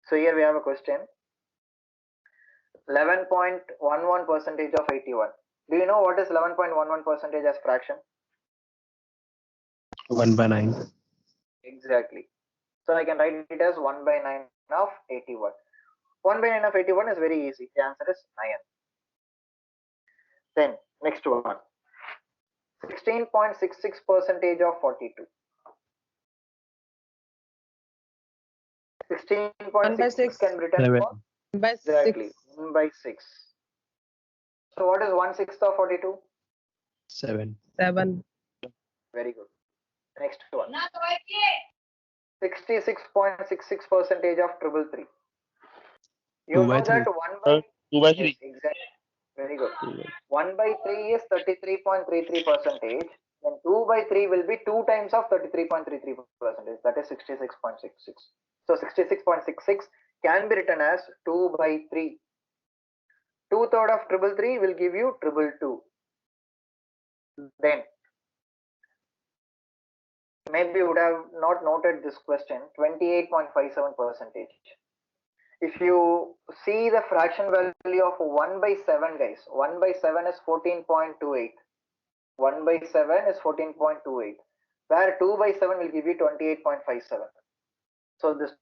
So here we have a question. 11.11% of 81. Do you know what is 11.11% as fraction? 1 by 9. Exactly. So I can write it as 1 by 9 of 81. 1 by 9 of 81 is very easy. The answer is 9. Then next one. 16.66% of 42. 16.66 can be written 7. for 1 by exactly 6. 1 by 6. So what is 1/6 of 42? 7. 7. Very good. Next one. 66.66% of 333. You 2 by know 3. that 1 by 2 by yes, 3. exactly. Very good. 2 by 1 by 3 is 33.33%. Then 2 by 3 will be 2 times of 33.33%. That is 66.66. So 66.66 can be written as 2 by 3. 2/3 of 333 will give you 222. Then maybe you would have not noted this question. 28.57%. If you see the fraction value of 1 by 7, guys, 1 by 7 is 14.28. 1 by 7 is 14.28, where 2 by 7 will give you 28.57. So this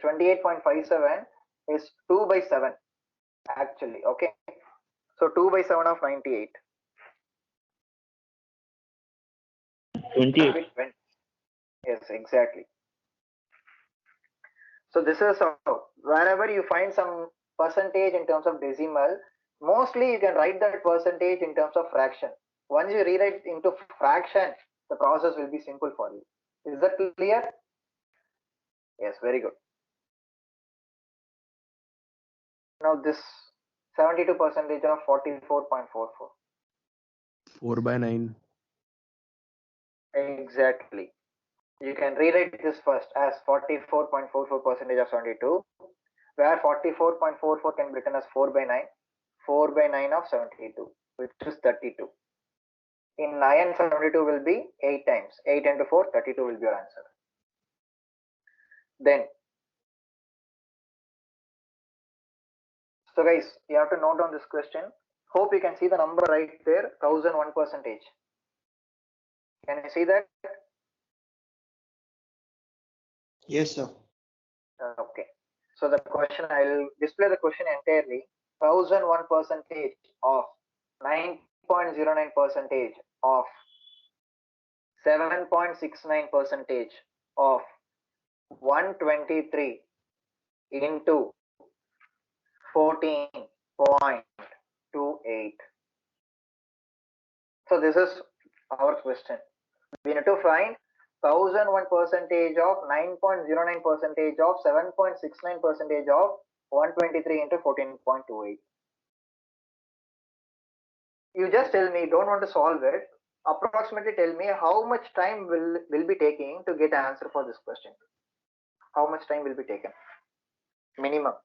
28.57 is 2 by 7 actually. Okay, so 2 by 7 of 98. 28. Yes, exactly. So this is how, wherever you find some percentage in terms of decimal, mostly you can write that percentage in terms of fraction. Once you rewrite into fraction, the process will be simple for you. Is that clear? Yes, very good. Now this 72% of 44.44. 4 by 9. Exactly. You can rewrite this first as 44.44% of 72, where 44.44 can be written as 4 by 9. 4 by 9 of 72, which is 32. In 9 and 72 will be 8 times. 8 into 4, 32 will be your answer. Then, so guys, you have to note down this question. Hope you can see the number right there, 1001%. Can you see that? Yes, sir. Okay. So the question, I'll display the question entirely. 1001% of 9.09% of 7.69% of 123 into 14.28. So this is our question. We need to find 1001% of 9.09% of 7.69% of 123 into 14.28. You just tell me, don't want to solve it. Approximately tell me how much time will be taking to get an answer for this question. How much time will be taken? Minimum.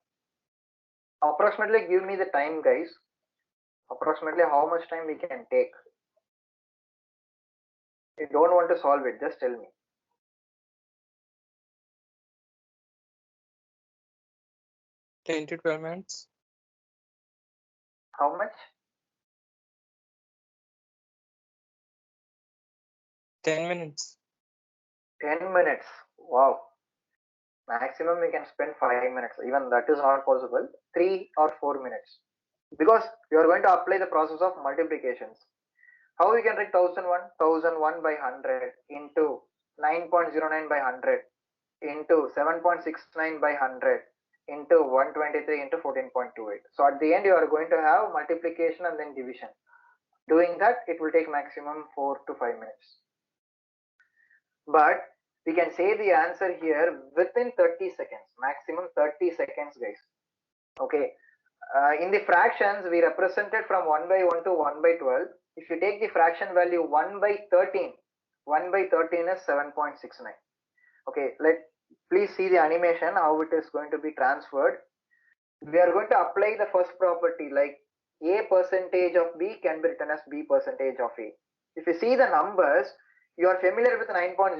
Approximately give me the time, guys. Approximately how much time we can take. If you don't want to solve it, just tell me. 10 to 12 minutes. How much? 10 minutes. 10 minutes. Wow. Maximum we can spend 5 minutes. Even that is not possible. 3 or 4 minutes. Because you are going to apply the process of multiplications. How we can write 1001? 1001 by 100 into 9.09 by 100 into 7.69 by 100 into 123 into 14.28. So at the end you are going to have multiplication and then division. Doing that, it will take maximum 4 to 5 minutes. But we can say the answer here within 30 seconds, maximum 30 seconds, guys. Okay. In the fractions, we represented from 1 by 1 to 1 by 12. If you take the fraction value 1 by 13, 1 by 13 is 7.69. Okay, please see the animation, how it is going to be transferred. We are going to apply the first property, like A percentage of B can be written as B percentage of A. If you see the numbers, you are familiar with 9.09.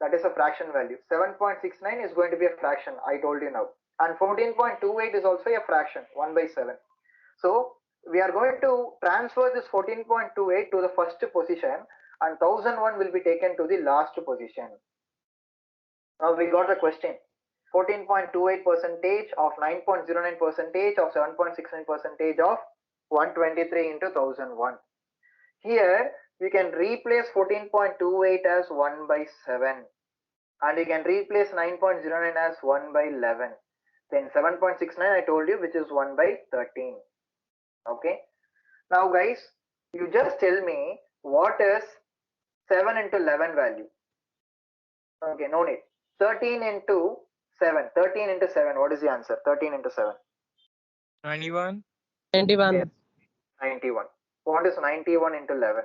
That is a fraction value. 7.69 is going to be a fraction, I told you now. And 14.28 is also a fraction, 1 by 7. So we are going to transfer this 14.28 to the first position and 1001 will be taken to the last position. Now we got the question. 14.28 percentage of 9.09 percentage of 7.69 percentage of 123 into 1001. Here we can replace 14.28 as 1 by 7 and we can replace 9.09 as 1 by 11. Then 7.69 I told you, which is 1 by 13. Okay. Now guys, you just tell me what is 7 into 11 value. Okay, no need. 13 into 7. 13 into 7. What is the answer? 13 into 7. 91. 91. Yes. 91. What is 91 into 11?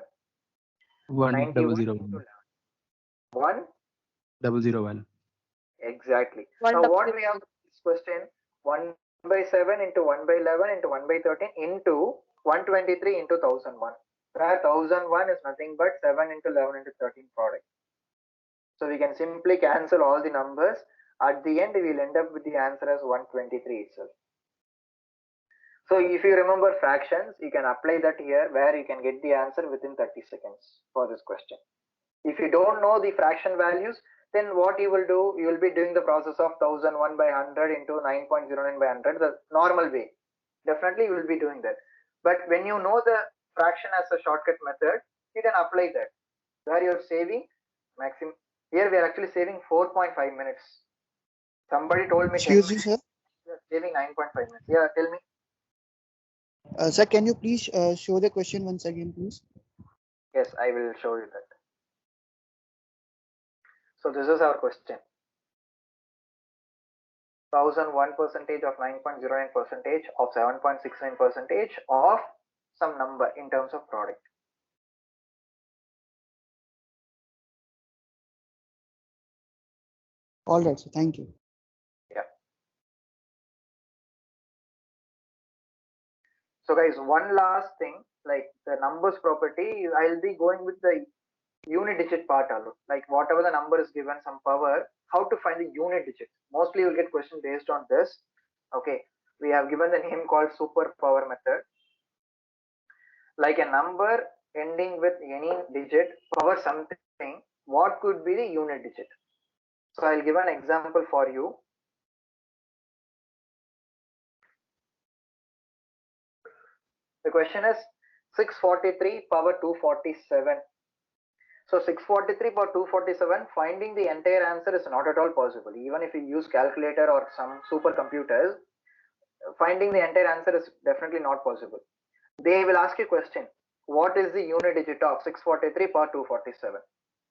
91 into 11. 1? Exactly. Now what we have this question? 1 by 7 into 1 by 11 into 1 by 13 into 123 into 1001. Where 1001 is nothing but 7 into 11 into 13 product. So we can simply cancel all the numbers. At the end, we will end up with the answer as 123 itself. So if you remember fractions, you can apply that here where you can get the answer within 30 seconds for this question. If you don't know the fraction values, then what you will do, you will be doing the process of 1001 by 100 into 9.09 by 100, the normal way. Definitely you will be doing that. But when you know the fraction as a shortcut method, you can apply that. Where you are saving maximum. Here we are actually saving 4.5 minutes. Somebody told me 10 Excuse you, minutes. sir. We are saving 9.5 minutes. Yeah, tell me. Sir, can you please show the question once again, please? Yes, I will show you that. So this is our question. 1001 percentage of 9.09 percentage of 7.69 percentage of some number in terms of product. All right, sir. Thank you. Yeah. So guys, one last thing, like the numbers property, I'll be going with the unit digit part alone. Like whatever the number is given some power, how to find the unit digit. Mostly you'll get question based on this. Okay, we have given the name called super power method. Like a number ending with any digit power something, what could be the unit digit? So I'll give an example for you. The question is 643 power 247. So 643 power 247, finding the entire answer is not at all possible. Even if you use calculator or some supercomputers, finding the entire answer is definitely not possible. They will ask you a question. What is the unit digit of 643 power 247?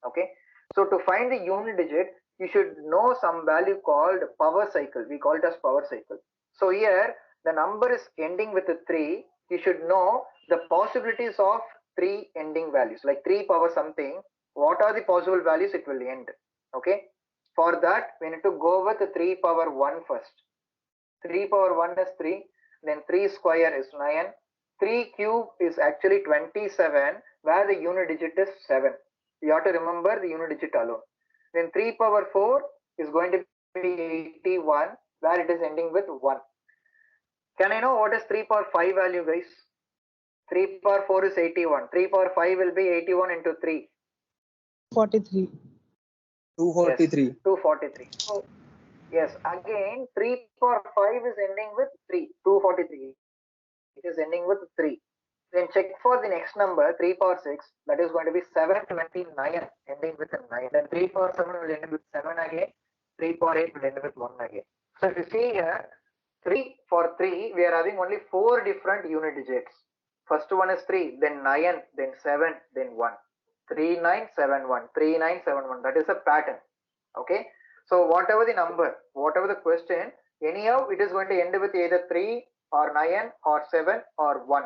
Okay. So to find the unit digit, you should know some value called power cycle. We call it as power cycle. So here the number is ending with a 3. You should know the possibilities of 3 ending values, like 3 power something. What are the possible values it will end? Okay. For that, we need to go with the 3 power 1 first. 3 power 1 is 3. Then 3 square is 9. 3 cube is actually 27, where the unit digit is 7. You have to remember the unit digit alone. Then 3 power 4 is going to be 81, where it is ending with 1. Can I know what is 3 power 5 value, guys? 3 power 4 is 81. 3 power 5 will be 81 into 3. 43. 243. 243. So yes, again 3 power 5 is ending with 3. 243. It is ending with 3. Then check for the next number, 3 power 6. That is going to be 729, ending with a 9. Then 3 power 7 will end with 7 again. 3 power 8 will end with 1 again. So if you see here, 3 for 3, we are having only 4 different unit digits. First one is 3, then 9, then 7, then 1. 3971, 3971. That is a pattern. Okay. So whatever the number, whatever the question, anyhow, it is going to end with either 3 or 9 or 7 or 1.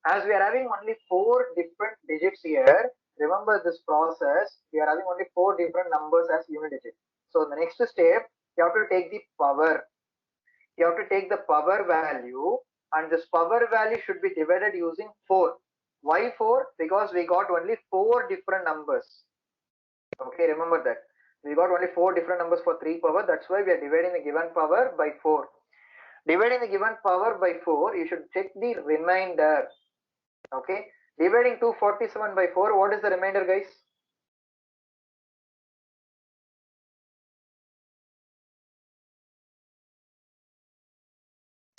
As we are having only 4 different digits here, remember this process, we are having only 4 different numbers as unit digits. So the next step, you have to take the power. You have to take the power value, and this power value should be divided using 4. Why 4? Because we got only 4 different numbers. Okay, remember that. We got only 4 different numbers for 3 power. That's why we are dividing the given power by 4. Dividing the given power by 4, you should check the remainder. Okay, dividing 247 by 4, what is the remainder, guys?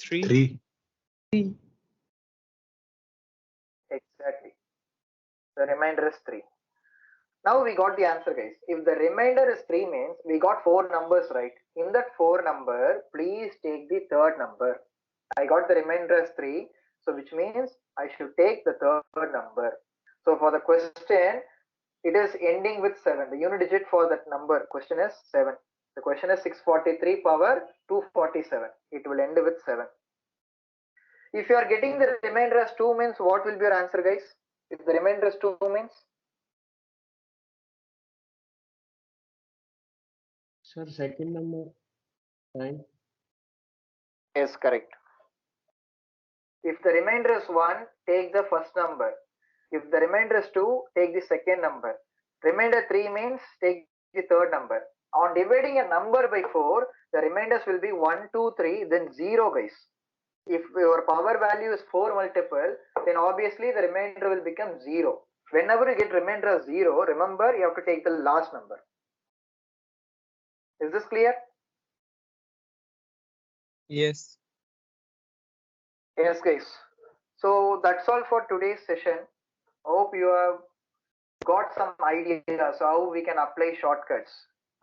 Three. 3. Exactly. The remainder is 3. Now we got the answer, guys. If the remainder is 3 means we got 4 numbers, right? In that 4 number, please take the third number. I got the remainder as 3. So which means I should take the third number. So for the question, it is ending with 7. The unit digit for that number question is 7. The question is 643 power 247. It will end with 7. If you are getting the remainder as 2 means what will be your answer, guys? If the remainder is 2 means? Sir, second number 9. Yes, correct. If the remainder is 1, take the first number. If the remainder is 2, take the second number. Remainder 3 means take the third number. On dividing a number by 4, the remainders will be 1, 2, 3, then 0, guys. If your power value is 4 multiple, then obviously the remainder will become 0. Whenever you get remainder as 0, remember you have to take the last number. Is this clear? Yes. Yes, guys. So that's all for today's session. Hope you have got some ideas how we can apply shortcuts.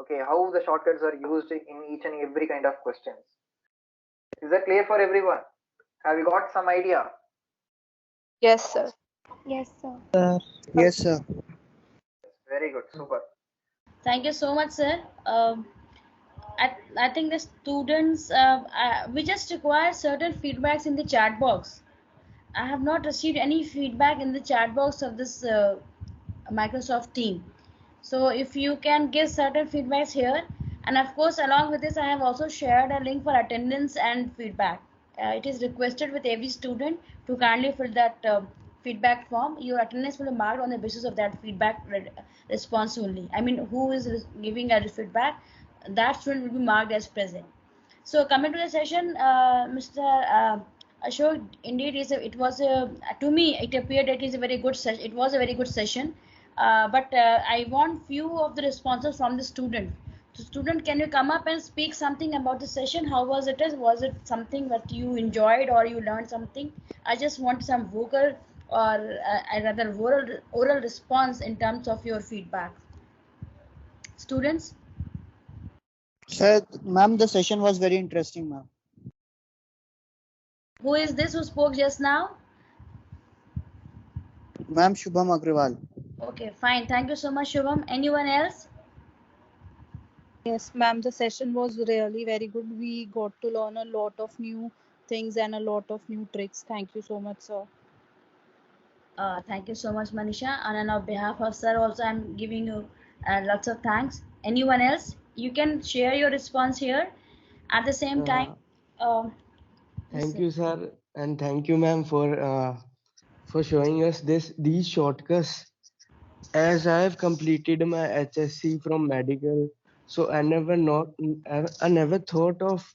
Okay, how the shortcuts are used in each and every kind of questions. Is that clear for everyone? Have you got some idea? Yes, sir. Yes, sir. Yes, sir. Very good, super. Thank you so much, sir. I think the students, we just require certain feedbacks in the chat box. I have not received any feedback in the chat box of this Microsoft team. So if you can give certain feedbacks here, and of course along with this I have also shared a link for attendance and feedback. It is requested with every student to kindly fill that feedback form. Your attendance will be marked on the basis of that feedback response only. I mean, who is giving a feedback, that student will be marked as present. So coming to the session, Mr. Ashok, indeed, it was to me it appeared it is a very good session. It was a very good session, but I want few of the responses from the student. So, student, can you come up and speak something about the session? How was it? Was it something that you enjoyed or you learned something? I just want some vocal or rather oral response in terms of your feedback. Students. Sir, ma'am, the session was very interesting, ma'am. Who is this who spoke just now? Ma'am, Shubham Agrawal. Okay, fine. Thank you so much, Shubham. Anyone else? Yes, ma'am, the session was really very good. We got to learn a lot of new things and a lot of new tricks. Thank you so much, sir. Thank you so much, Manisha. And on behalf of sir, also I'm giving you lots of thanks. Anyone else? You can share your response here. At the same time, Thank you, sir, and thank you, ma'am, for showing us these shortcuts. As I have completed my HSC from medical, so I never thought of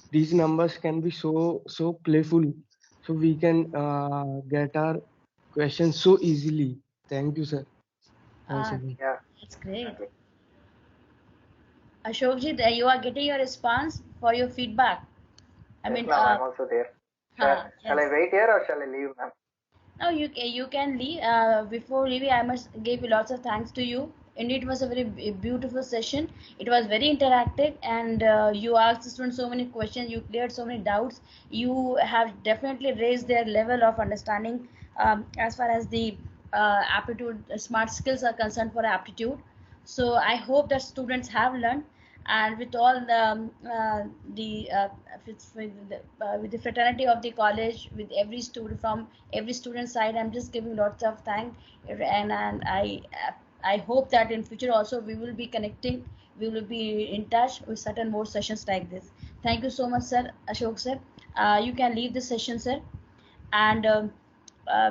these numbers can be so playful, so we can get our questions so easily. Thank you, sir. Once again. Yeah, that's great. definitely. Ashokji, you are getting your response for your feedback. Yes, ma'am, I'm also there. Shall I Yes. wait here or shall I leave, ma'am? No, you can leave. Before leaving, I must give lots of thanks to you. Indeed, it was a very beautiful session. It was very interactive, and you asked the students so many questions. You cleared so many doubts. You have definitely raised their level of understanding as far as the aptitude, smart skills are concerned for aptitude. So I hope that students have learned, and with all the with the fraternity of the college, with every student from every student side, I'm just giving lots of thanks, and I hope that in future also we will be connecting, we will be in touch with certain more sessions like this. Thank you so much, sir. Ashok sir, you can leave the session, sir. And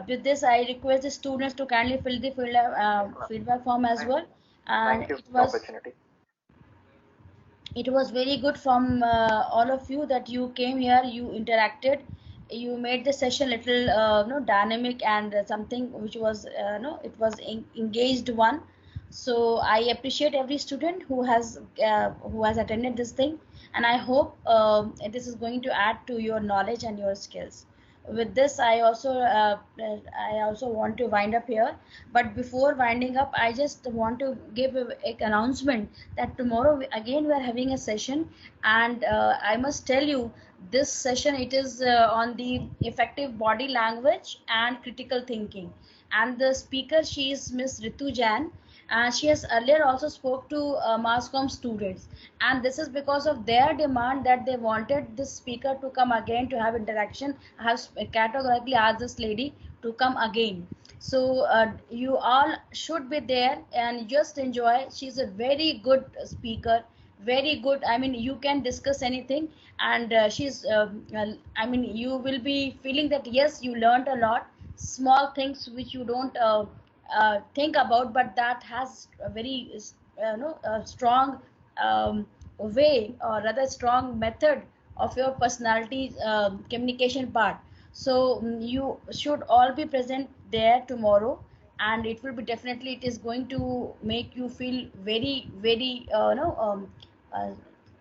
with this, I request the students to kindly fill the feedback form as well. And Thank you for the opportunity. It was very good from all of you that you came here, you interacted, you made the session little dynamic, and something which was it was engaged one. So I appreciate every student who has attended this thing, and I hope this is going to add to your knowledge and your skills. With this, I also want to wind up here, but before winding up, I just want to give a announcement that tomorrow again we are having a session, and I must tell you, this session, it is on the effective body language and critical thinking, and the speaker, she is Miss Ritu Jain, and she has earlier also spoke to mass comm students, and this is because of their demand that they wanted this speaker to come again to have interaction. I have categorically asked this lady to come again. So you all should be there and just enjoy. She's a very good speaker, very good. I mean, you can discuss anything, and I mean, you will be feeling that yes, you learned a lot, small things which you don't think about, but that has a very strong way, or rather strong method of your personality communication part. So you should all be present there tomorrow, and it will be definitely, it is going to make you feel very very uh,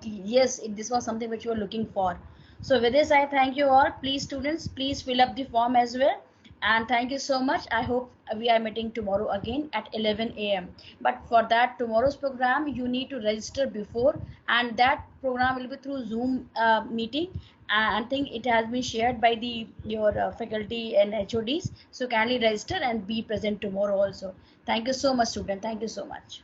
yes, this was something which you were looking for. So with this, I thank you all. Please students, please fill up the form as well, and thank you so much. I hope we are meeting tomorrow again at 11 a.m. But for that, tomorrow's program, you need to register before, and that program will be through Zoom meeting. I think it has been shared by the your faculty and HODs. So kindly register and be present tomorrow also. Thank you so much, student. Thank you so much.